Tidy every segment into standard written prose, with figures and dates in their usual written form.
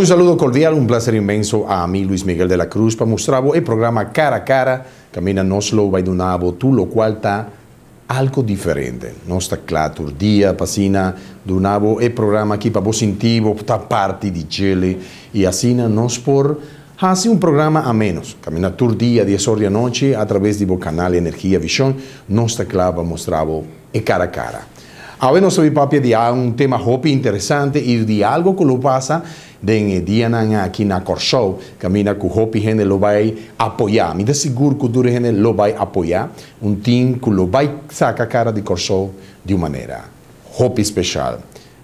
Un saludo cordial, un placer inmenso a mí, Luis Miguel de la Cruz, para mostrar el programa Cara a Cara, Camina nos lo vai donavo, tu lo qual está algo diferente. Non sta claro, dia, passina, donavo il programma aqui para vos sentir, esta parte di gele, e assim nós por hacer un programa a menos. Camina tur dia, 10 horas de noche, a través de canal Energia Visión, non sta claro, mostravo e cara a cara. Agora nós vamos falar de um tema hopi interessante e de algo que lo passa den dia aqui na Corsou, camina que o hopi gente lo vai apoiar. Me dá seguro que o duro gente lo vai apoiar. Team que lo vai sacar a cara de Corsou de uma maneira hopi especial.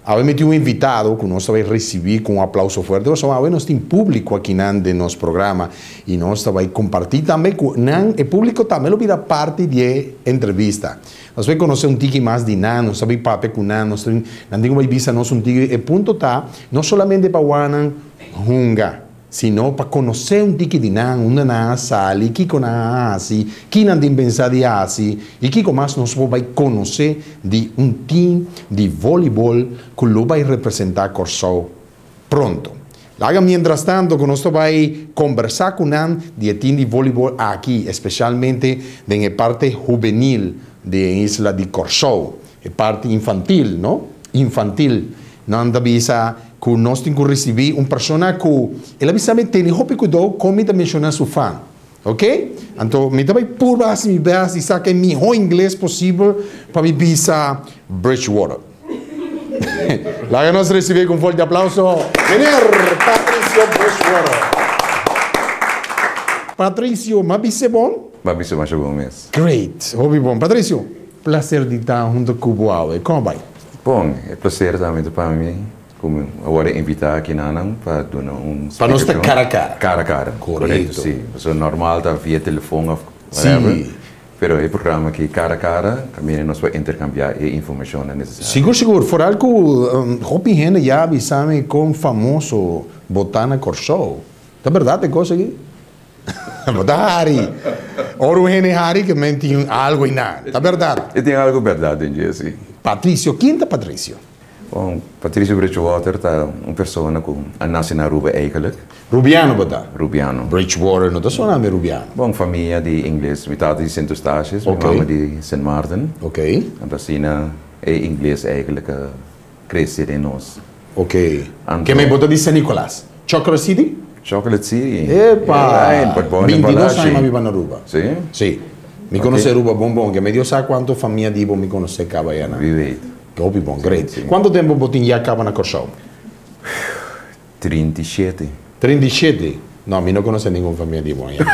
Agora me tem invitado que nós vai receber com aplauso forte. Agora nós temos público aqui no nosso programa e nós vai compartilhar também com o público também lo vira parte de entrevista. Nós vamos conhecer tigre mais de nós, nós sabemos papel com nós, nós temos vista nós tigre, e ponto tá, não somente para o hunga, sino para conhecer tigre de nós, onde nós sali, que com nós que não tem pensado de assim, e que com mais nós vamos conhecer de time de voleibol que lo vai representar Corsou pronto. Logo, mientras tanto, nós vamos conversar com um de time de voleibol aqui, especialmente na parte juvenil de Isla de Corsou, a parte infantil, não? Infantil. Não avisa que nós temos que receber uma pessoa que ela avisa que tem que cuidar como está mencionando seu fã, ok? Então, me também por base me base e sabe o melhor inglês possível para me bisa Bridgewater. Lá nós recebemos com um forte aplauso, Senhor Patricio Bridgewater. Patricio, mas você bom? Babíssimo, mais bom mesmo. Great, hobby bom. Patrício, prazer de estar junto com o Boal. Como vai? Bom, é prazer também para mim, como agora invitar aqui na Anam para dar para nós estar cara a cara. Cara a cara, correto, sim. É normal estar via telefone ou whatever. Pero o programa aqui cara a cara, também nós vamos intercambiar a informação necessária. Seguro. For algo, hobby gente já avisame com famoso Botana Corsou. É verdade, coisa aqui? Hari. Ora Hari que mente algo em nada. É verdade. E tem algo verdade em dia, sim. Patrício, quem é Patrício? Bom, Patrício Bridgewater está uma pessoa que nasce na Aruba eigenlijk. Rubiano, bota? Rubiano. Bridgewater, não está só nome Rubiano. Bom, família de inglês, metade de Sint Eustatius, mama de St. Martin. Ok. En assim, é inglês eigenlijk crescer em nós. Ok. Que me bota de St. Nicolás? Chocolate City? Chocolate City. Epa! 22 anos vivo na Aruba. Sim? Sim. Me conhece Aruba bom. Que me dio sabe quanto família divo me conhece Cabaiana. Vive. Que hobby bom, great. Quanto tempo botin já acaba na Corsou? 37. 37? Não, me não conhece nenhuma família divo ainda.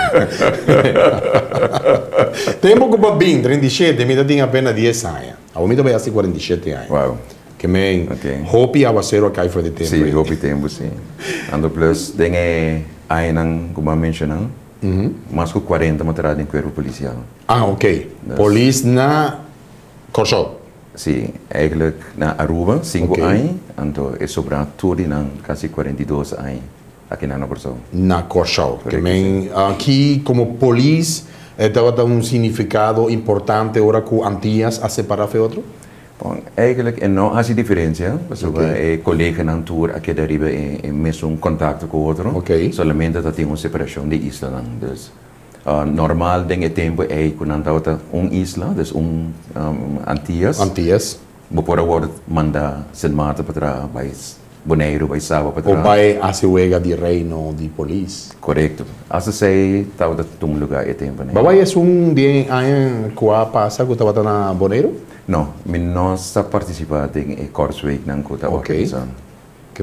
Tempo que bem, 37, me dá apenas 10 anos. A mim também há 47 anos. Uau. Que me hopi aguacero acá foi de tempo. Sim, hopi tempo, sim. Ando plus, dengue aí não, como mencionam, mais que 40 materados em corpo policial. Ah, ok. Polícia na Corsou? Sim, eigenlijk na Aruba, 5 anos, então é sobrado tudo em quase 42 anos aqui na Corsou. Na Corsou. Que me aqui como polícia, tem significado importante agora que Antillas a separar de outro? Bom, eigenlijk não há diferença, porque é colega na tour aqui da Riba é mesmo contato com o outro. Solamente tem uma separação de isla. Então, normal tem tempo é quando isla, então Antillas. Antillas. Depois agora manda Sint Maarten para trás, Bonaire para Saba para trás. Ou vai a Ciuega de Reino de Polícia. Correto. Assim sei, estava um lugar é tempo. Vai é dia aí que passa que estava na Bonaire? Não, nós participamos em Corsweek na Kota organização. Que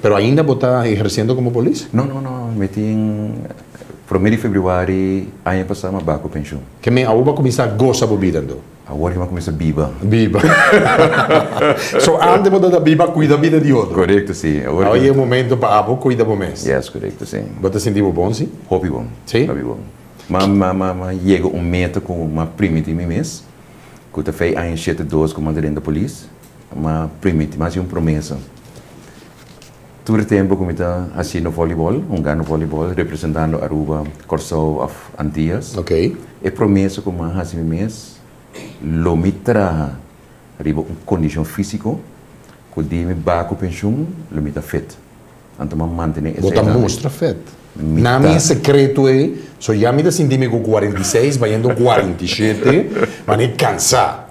pero ainda está exercendo como polícia? Não, meti em 1 de fevereiro ano passado baco pensão. Que me agora começar a gostar bebida então. Agora que começa a biba. Biba. So antes de da biba cuida da vida de outro. Correto, sim. Agora é o momento para abo cuida do mês. Yes, correto, sim. Você sentiu bom, sim? Hobby bom. Sim. Hobby bom. Mas chega meta com uma primitiva mês. Que fez em 7-2 como mandante da polícia, mas primitiva, mas é uma promessa. Todo o tempo que eu estou assistindo voleibol, ganho voleibol, representando Aruba, Corsou of Antillas. Ok. E promessa que eu faço mês, lo mitra arriba uma condição física, que de me baco pensão, lo mitra fit. Então, mantém esse... Bota mostra feito. Na minha secreto é, só já me senti com 46, vai indo 47, mas nem cansar.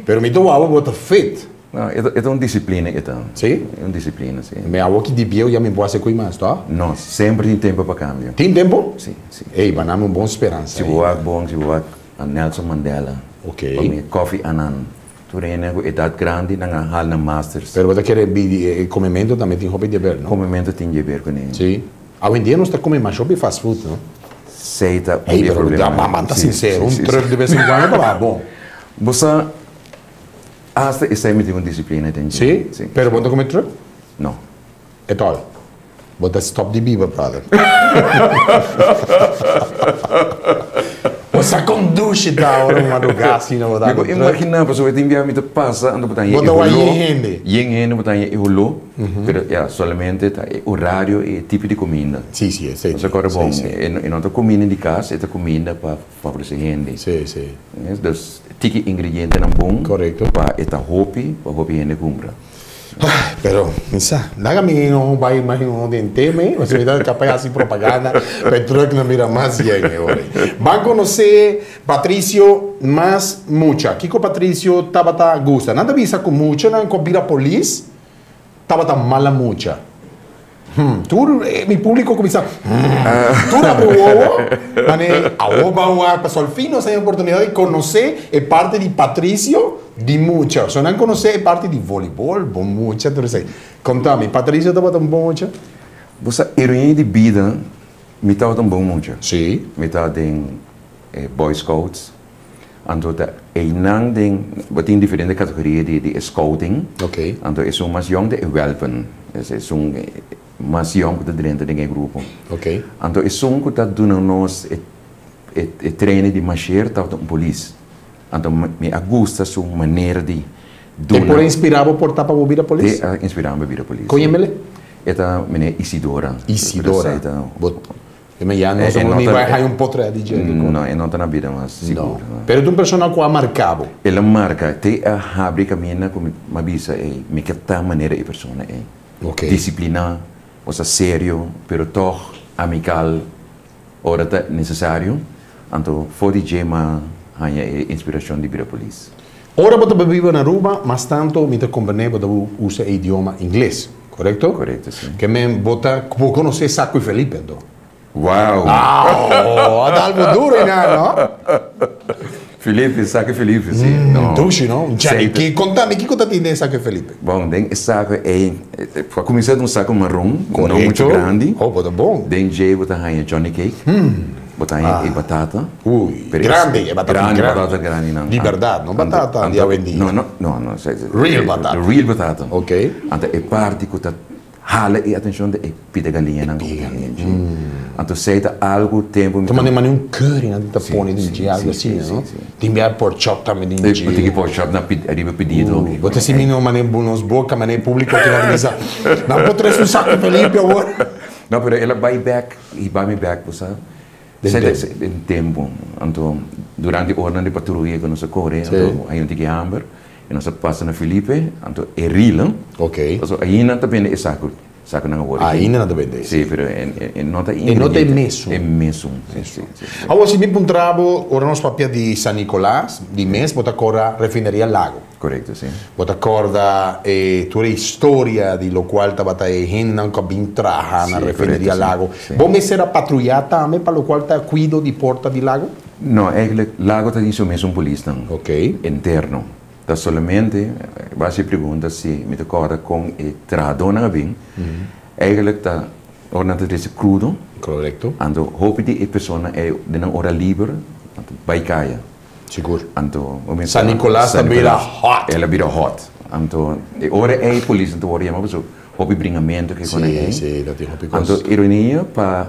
Pero me dou algo bota feito. Não, é uma disciplina, então. Sim? É uma disciplina, sim. Me algo que de bio já me pode ser com mais, tá? Não, sempre tem tempo para câmbio. Tem tempo? Sim, sim. Ei, mas não é uma boa esperança. Se eu bom, se eu a Nelson Mandela. Ok. Kofi Annan. Tu reina com idade grande, não há na Masters. Pero você quer comimento também tem roupa de ver, não? Comimento tem de ver com ele. Sim. Hoje em dia não está comendo mais shopping fast food, não? Seita. Ei, pero já tá sincero, truck de vez em quando tá bom. Você hasta essa me tem uma disciplina, entende? Sim? Pero você come truck? Não. É tal. Você stop de biba, brother. Você conduz da hora uma do gás, assim, não dá. Imagina, pessoa tem enviar me passa, ando botar Bota o gente. Yen botar iholo, pero ya solamente tá horário e tipo de comida. Sim, sim, sim. Você corre bom, e não tá comida de casa, é comida para favorecer gente. Sim, sim. Então, tiki ingrediente não bom. Correto. Para esta hopi, para hopi gente compra. Pero, pensa, nada me não vai mais um dente, você me dá capaz assim propaganda, pero que não mira mais bien agora. Van conhecer Patricio mais mucha. Kiko Patricio tabata gusta. Nada visa com mucha, não combina polícia. Tabata mala mucha. Tu, mi público comienza, tu la probó, pasó al fin, no se hay oportunidad de conocer el parte de Patricio, de mucha, son a conocer el parte de voleibol, bom mucha, tú dices, contame, Patricio estaba tan bom mucha? Você, heroína de vida, me estava tão bom mucha. Sim. Me estava em Boy Scouts, então não tem diferentes categorias de scouting. Ok. Então é um mais jong de welpen, é um mais jong de dentro de grupo. Ok. Então é um que está dando nós treino de marcher, tá um polícia. Então me gusta sua maneira de Te por inspirado por tapa bobira polícia? Te inspirado bobira polícia. Conhece-me? Esta menina Isidora. Isidora. Me já não somos nem vai raio potre de jeito. Não, não está na vida mais segura. Pero tu persona com a marcado. Ela marca, te abre caminho como uma bisa me que tá maneira e persona Ok. Disciplina, ou seja, sério, pero toch amical, hora tá necessário. Então, for de gema, há inspiração de vida polícia. Ora você vive na Aruba, mas tanto me te convém você usa o idioma inglês, correto? Correto, sim. Que me bota, por conhecer Saco e Felipe, então. Uau! Dá algo duro, não? Felipe, Saco e Felipe, sim. Dushi, não? Que contame, que conta tem Saco e Felipe? Bom, tem saco para começar de um saco marrom, correto. Não muito grande. Oh, tá bom. Tem J, botar aí Johnny Cake. Botar aí batata. Ui, grande, batata grande, não. De verdade, não batata de avenida. Não. Real batata. Real batata. Ok. Então, é parte que está hala e atenção de pita galinha não. Então, se tá algo tempo. Tu manda um curry na dita pone de algo assim, não? Tem bem pork chop também de. Tem que pork chop na arriba pedido. Você se menino mané nos boca mané público que na mesa. Não pode trazer um saco Felipe agora. Não, pero ela vai back, e vai me back, você. Em tempo. Então, durante a hora de patrulha que nós corre, então, aí tem que amber, e nós passa na Felipe, então é real. Ok. Então, aí não também é saco na hora. Aí não depende. Sim, pero não tá e não tem mesmo. É mesmo. Agora se me puntravo, ora nós papel de San Nicolás, de mês, bota cora refineria Lago. Correto, sim. Bota corda tua história de lo qual estava gente não que bem trabalhar na refineria Lago. Bom me ser a patrulhar também para lo qual está cuido de porta de Lago? Não, Lago está dizendo mesmo polícia. Ok. Interno. Então, solamente, você pergunta se me acorda com o trador na bem, eigenlijk está ordenado desse crudo. Correto. Então, hope de a pessoa é de uma hora livre, vai cair. Seguro. Então, San Nicolás também vira hot. Ela vira hot. Então, hora é a polícia, então, hora é uma pessoa, hope bringamento que quando é. Sim, ela tem hope coisa. Então, ironia para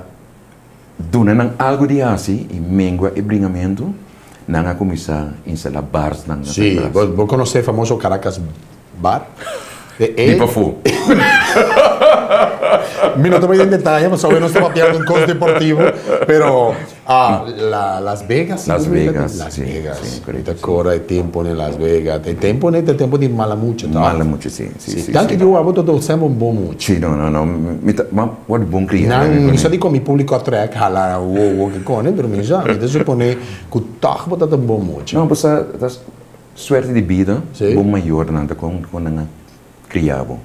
donar algo de assim e mengua e bringamento. Não a começar a instalar bars. Sim, vou conhecer o famoso Caracas Bar? Tipo fu. Mi no te voy en detalle, pues hoy no estaba pidiendo un costo deportivo, pero Las Vegas. Las Vegas. Las Sí, Vegas. sí, Ahorita corre el tiempo en Las Vegas. El tiempo de mala mucho. Mala mucho, sí. Tanto que eu aboto do samba bom muito. Sim, não. What bom criar. Não só digo mi público atrás, hala o que cone, pero mi já, me supone que o taco bota bom muito. Não, você das suerte de vida, bom maior nada com criado.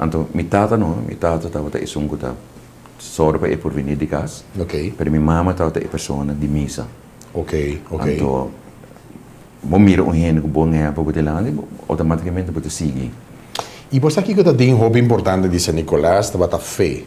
Então, mi tata estava é um que sorba é por venir de casa. Ok. Pero minha mama estava é pessoa de missa. Ok. Então, bom mira gente que bom é para poder lá, automaticamente poder seguir. E você aqui que tem um hobby importante de San Nicolás, estava a fé.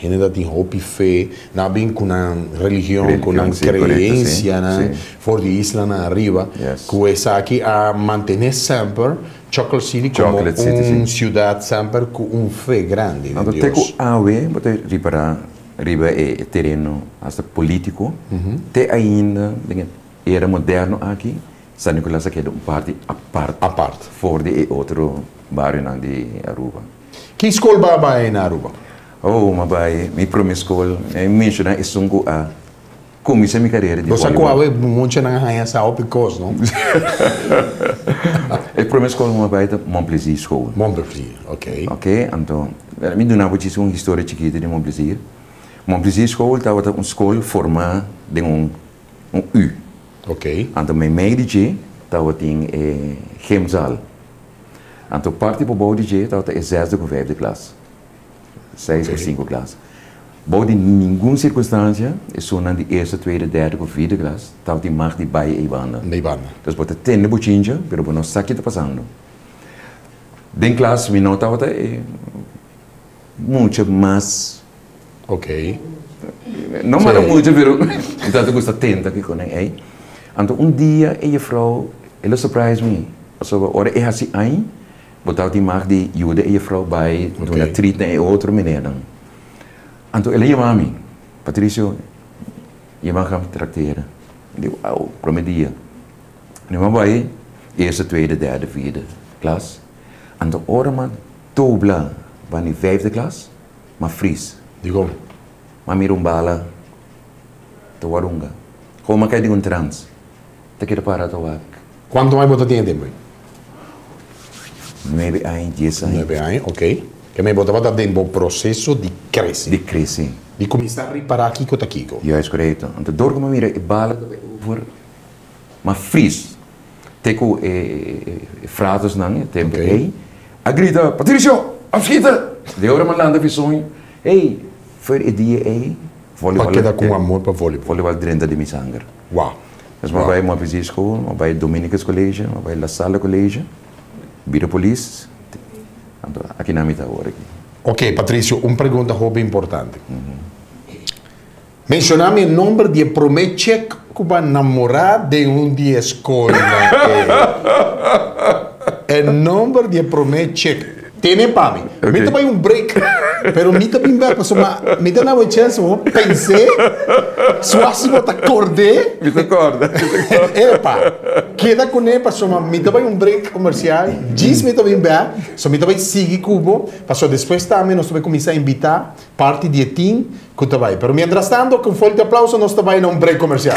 Gente tem hobby fé, não bem com uma religião, com uma crença, né? For de isla na arriba, que essa aqui a manter sempre Chocolate City como uma cidade sempre com fé grande. Então, tem que haver, poder reparar, riba é terreno hasta político, tem ainda era moderno aqui, San Nicolás aqui é parte à parte, for de outro bairro de Aruba. Que escola vai na Aruba? Oh, mas minha primeira escola, eu mencionei isso a comecei minha carreira de voleibol. Você sabe muito na rainha sao picos, não? A primeira escola é Montplaisir School. Montplaisir, ok. Ok, então, me donava uma história chiquita de Montplaisir. Montplaisir School estava uma escola formada de U. Ok. Então, meu médico estava em Gemzal. Então, parte para o bode estava em 6ª ou 5ª classe. 6 ou 5 classe. Bode, em nenhuma circunstância, é só na 1ª, 2ª, 3ª ou 4ª classe, estava em marca de baia e banda. Então, pode ter uma botinha, mas não sabe o que está passando. Dentro da classe, minha nota estava muito mais. Ok. Não era muito, mas então eu gosto tenta que com ele. Então, dia, a vrouw, ela surprise me. Então, ora, é assim, aí, botar de marca de ajuda a vrouw bij doen een treat naar outra menina. Então ela chama a mim, Patrício, je mag gaan tracteren. Ik digo, wauw, promedia. Nu maar bij, 1ª, 2ª, 3ª, 4ª klas. Então ora man, dobla, bij de 5ª klas, maar fries. Digo. Maar meer bala, te warunga. Gewoon maar kijk die trans. Te kira para te wak. Quanto mais você tem tempo? 9 anos, 10 anos. 9 anos, ok. Que me botava dentro do processo de crescer. De crescer. De começar a reparar Kiko ta Kiko. Juist, correto. Então, door como mira, e bala over, maar fries. Teko fratos não, tempo. Hey, a grita, Patrício, afschieten! De hora man landa visões. Hey, voor e dia hey. Para quedar com amor para voleibol. Voleibol dentro de minha sangue. Uau. Dus maar bij Montplaisir School, maar bij Dominicus College, maar bij La Salle College, bij de police. Aqui na mitad agora. Ok, Patrício, uma pergunta hobby importante. Mencioname o nome de promete que vai namorar de de escola. O nome de promete. Tiene para mim. Me tomei break, pero me também vai passar, me dá uma chance, eu pensei, se você acordei, me acorda. Epa, queda com ele, passou, me também break comercial, diz me também vai, só me também sigue cubo, passou depois também nós também começar a invitar parte de team que vai. Pero mientras tanto, com forte aplauso nós também num break comercial.